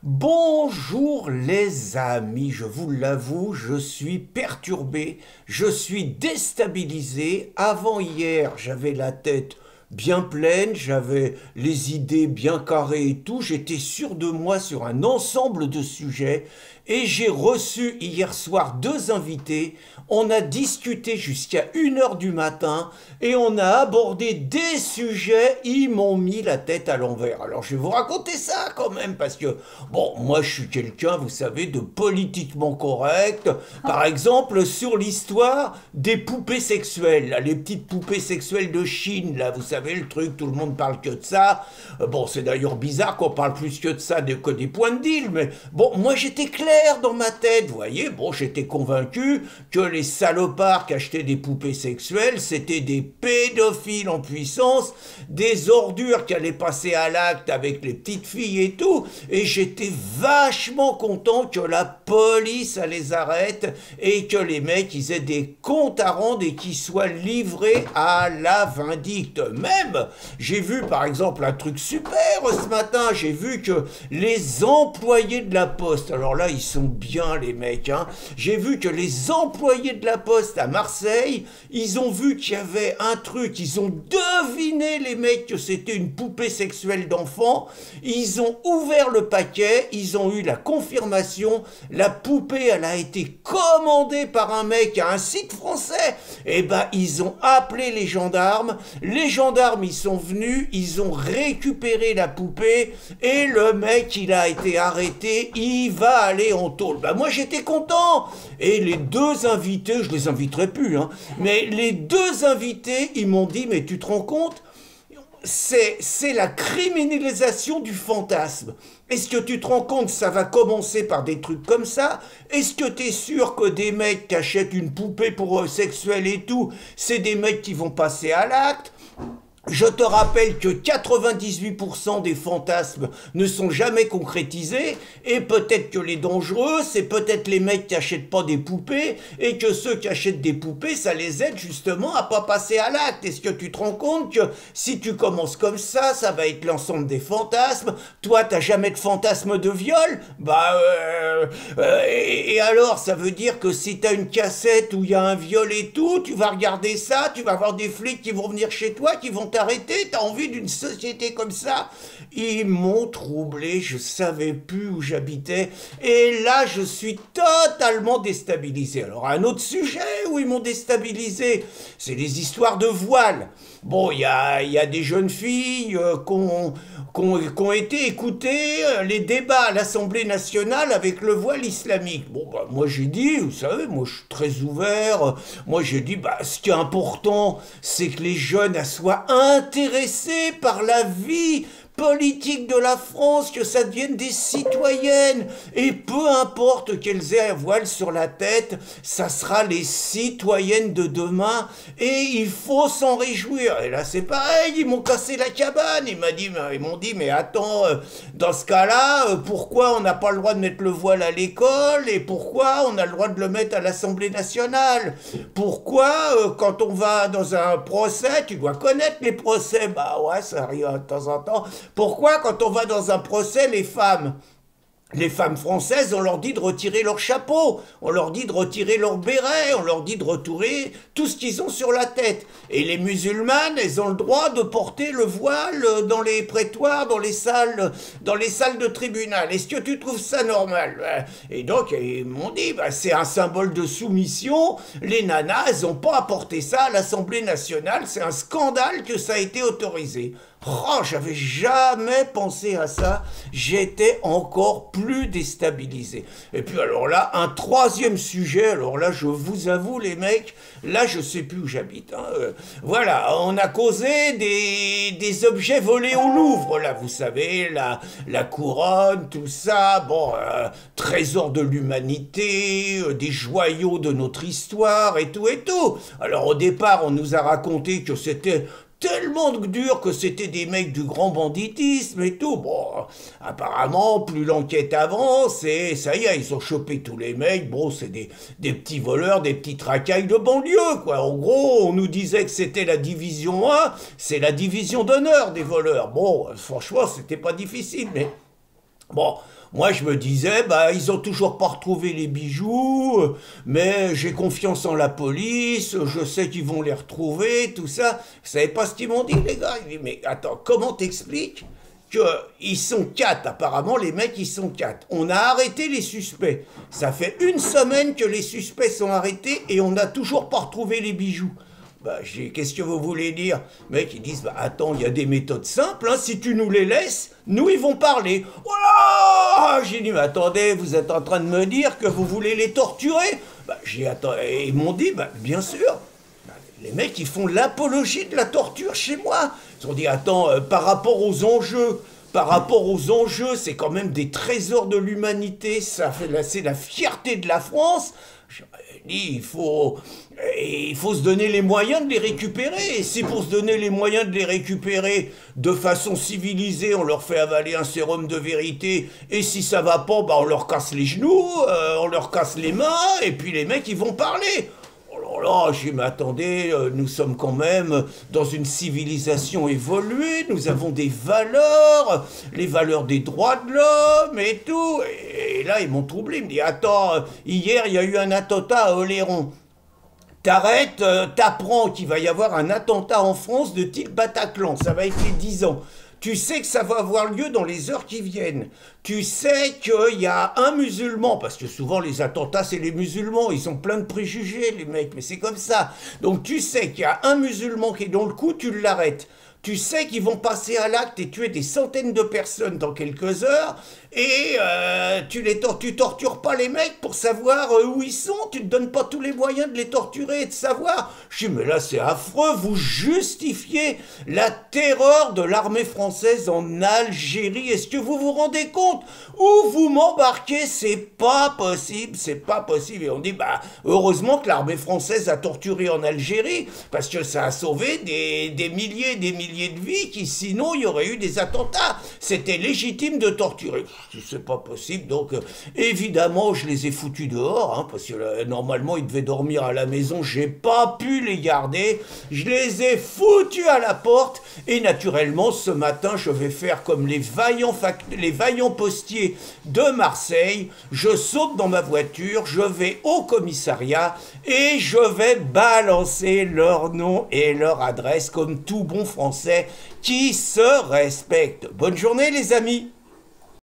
Bonjour les amis, je vous l'avoue, je suis perturbé, je suis déstabilisé. Avant hier, j'avais la tête bien pleine, j'avais les idées bien carrées et tout, j'étais sûr de moi sur un ensemble de sujets et j'ai reçu hier soir deux invités. On a discuté jusqu'à 1 heure du matin et on a abordé des sujets, ils m'ont mis la tête à l'envers. Alors je vais vous raconter ça quand même parce que, bon, moi je suis quelqu'un, vous savez, de politiquement correct. Par exemple, sur l'histoire des poupées sexuelles, là, les petites poupées sexuelles de Chine, là, vous savez, le truc, tout le monde parle que de ça. Bon, c'est d'ailleurs bizarre qu'on parle plus que de ça que des points de deal, mais bon, moi j'étais clair dans ma tête, vous voyez, bon, j'étais convaincu que les salopards qui achetaient des poupées sexuelles, c'était des pédophiles en puissance, des ordures qui allaient passer à l'acte avec les petites filles et tout, et j'étais vachement content que la police ça les arrête et que les mecs ils aient des comptes à rendre et qu'ils soient livrés à la vindicte. Même, j'ai vu par exemple un truc super ce matin, j'ai vu que les employés de la Poste, alors là ils sont bien les mecs, hein, j'ai vu que les employés de la Poste à Marseille, ils ont vu qu'il y avait un truc, ils ont deviné les mecs que c'était une poupée sexuelle d'enfant, ils ont ouvert le paquet, ils ont eu la confirmation, la poupée elle a été commandée par un mec à un site français, et ben ils ont appelé les gendarmes ils sont venus, ils ont récupéré la poupée et le mec il a été arrêté, il va aller en tôle. Ben moi j'étais content et les deux invités, je les inviterai plus, hein, mais les deux invités ils m'ont dit mais tu te rends compte, c'est la criminalisation du fantasme. Est-ce que tu te rends compte que ça va commencer par des trucs comme ça? Est-ce que tu es sûr que des mecs qui achètent une poupée pour sexuelle et tout, c'est des mecs qui vont passer à l'acte? Je te rappelle que 98% des fantasmes ne sont jamais concrétisés et peut-être que les dangereux, c'est peut-être les mecs qui achètent pas des poupées et que ceux qui achètent des poupées, ça les aide justement à pas passer à l'acte. Est-ce que tu te rends compte que si tu commences comme ça va être l'ensemble des fantasmes? Toi, t'as jamais de fantasme de viol? Et alors, ça veut dire que si t'as une cassette où il y a un viol et tout, tu vas regarder ça, tu vas avoir des flics qui vont venir chez toi, qui vont t'arrêter, t'as envie d'une société comme ça? Ils m'ont troublé, je savais plus où j'habitais, et là je suis totalement déstabilisé. Alors un autre sujet où ils m'ont déstabilisé, c'est les histoires de voile. Bon, il y a des jeunes filles qui ont été écoutées les débats à l'Assemblée nationale avec le voile islamique. Bon, bah, moi j'ai dit, vous savez, moi je suis très ouvert, moi j'ai dit, bah, ce qui est important, c'est que les jeunes soient intéressés par la vie politique de la France, que ça devienne des citoyennes. Et peu importe qu'elles aient un voile sur la tête, ça sera les citoyennes de demain. Et il faut s'en réjouir. Et là, c'est pareil, ils m'ont cassé la cabane. Ils m'ont dit, mais attends, dans ce cas-là, pourquoi on n'a pas le droit de mettre le voile à l'école? Et pourquoi on a le droit de le mettre à l'Assemblée nationale? Pourquoi, quand on va dans un procès, tu dois connaître les procès? Bah ouais, ça arrive de temps en temps. Pourquoi, quand on va dans un procès, les femmes françaises, on leur dit de retirer leur chapeau, on leur dit de retirer leur béret, on leur dit de retirer tout ce qu'ils ont sur la tête. Et les musulmanes, elles ont le droit de porter le voile dans les prétoires, dans les salles de tribunal. Est-ce que tu trouves ça normal? Et donc, ils m'ont dit, bah, c'est un symbole de soumission. Les nanas, elles n'ont pas à porter ça à l'Assemblée nationale. C'est un scandale que ça a été autorisé. Oh, j'avais jamais pensé à ça, j'étais encore plus déstabilisé. Et puis alors là, un troisième sujet, alors là, je vous avoue les mecs, là, je sais plus où j'habite. Hein. Voilà, on a causé des objets volés au Louvre, là, vous savez, la couronne, tout ça, bon, trésor de l'humanité, des joyaux de notre histoire, et tout, et tout. Alors au départ, on nous a raconté que c'était tellement dur que c'était des mecs du grand banditisme et tout. Bon, apparemment, plus l'enquête avance, et ça y est, ils ont chopé tous les mecs. Bon, c'est des petits voleurs, des petits tracailles de banlieue, quoi. En gros, on nous disait que c'était la division 1, c'est la division d'honneur des voleurs. Bon, franchement, c'était pas difficile, mais Bon, moi je me disais, bah ils ont toujours pas retrouvé les bijoux, mais j'ai confiance en la police, je sais qu'ils vont les retrouver, tout ça. Vous savez pas ce qu'ils m'ont dit, les gars? Ils disent, mais attends, comment t'expliques qu'ils sont quatre, apparemment les mecs ils sont quatre. On a arrêté les suspects. Ça fait une semaine que les suspects sont arrêtés et on n'a toujours pas retrouvé les bijoux. Bah, qu'est-ce que vous voulez dire? Mec, ils disent, bah attends, il y a des méthodes simples, hein, si tu nous les laisses, nous ils vont parler. Voilà. J'ai dit, mais attendez, vous êtes en train de me dire que vous voulez les torturer? Bah, attends, et ils m'ont dit, bah bien sûr. Bah, les mecs, ils font l'apologie de la torture chez moi. Ils ont dit, attends, par rapport aux enjeux, c'est quand même des trésors de l'humanité, c'est la fierté de la France. Je dis, il faut se donner les moyens de les récupérer. Et si pour se donner les moyens de les récupérer de façon civilisée, on leur fait avaler un sérum de vérité, et si ça va pas, bah on leur casse les genoux, on leur casse les mains, et puis les mecs ils vont parler. Oh là là, je m'attendais, nous sommes quand même dans une civilisation évoluée, nous avons des valeurs, les valeurs des droits de l'homme et tout. Et là, ils m'ont troublé, ils me disent, attends, hier, il y a eu un attentat à Oléron. T'arrêtes, t'apprends qu'il va y avoir un attentat en France de type Bataclan, ça va être les 10 ans. Tu sais que ça va avoir lieu dans les heures qui viennent. Tu sais qu'il y a un musulman, parce que souvent les attentats c'est les musulmans, ils ont plein de préjugés les mecs, mais c'est comme ça. Donc tu sais qu'il y a un musulman qui est dans le coup, tu l'arrêtes. Tu sais qu'ils vont passer à l'acte et tuer des centaines de personnes dans quelques heures, et tu tortures pas les mecs pour savoir où ils sont, tu te donnes pas tous les moyens de les torturer et de savoir. Je dis, mais là c'est affreux, vous justifiez la terreur de l'armée française en Algérie. Est-ce que vous vous rendez compte? Où vous m'embarquez? C'est pas possible, c'est pas possible. Et on dit, bah, heureusement que l'armée française a torturé en Algérie, parce que ça a sauvé des milliers et des milliers de vies qui, sinon, il y aurait eu des attentats. C'était légitime de torturer. C'est pas possible, donc évidemment, je les ai foutus dehors, hein, parce que normalement, ils devaient dormir à la maison. J'ai pas pu les garder. Je les ai foutus à la porte, et naturellement, ce matin, je vais faire comme les vaillants postiers de Marseille. Je saute dans ma voiture, je vais au commissariat et je vais balancer leur nom et leur adresse comme tout bon Français qui se respecte. Bonne journée les amis!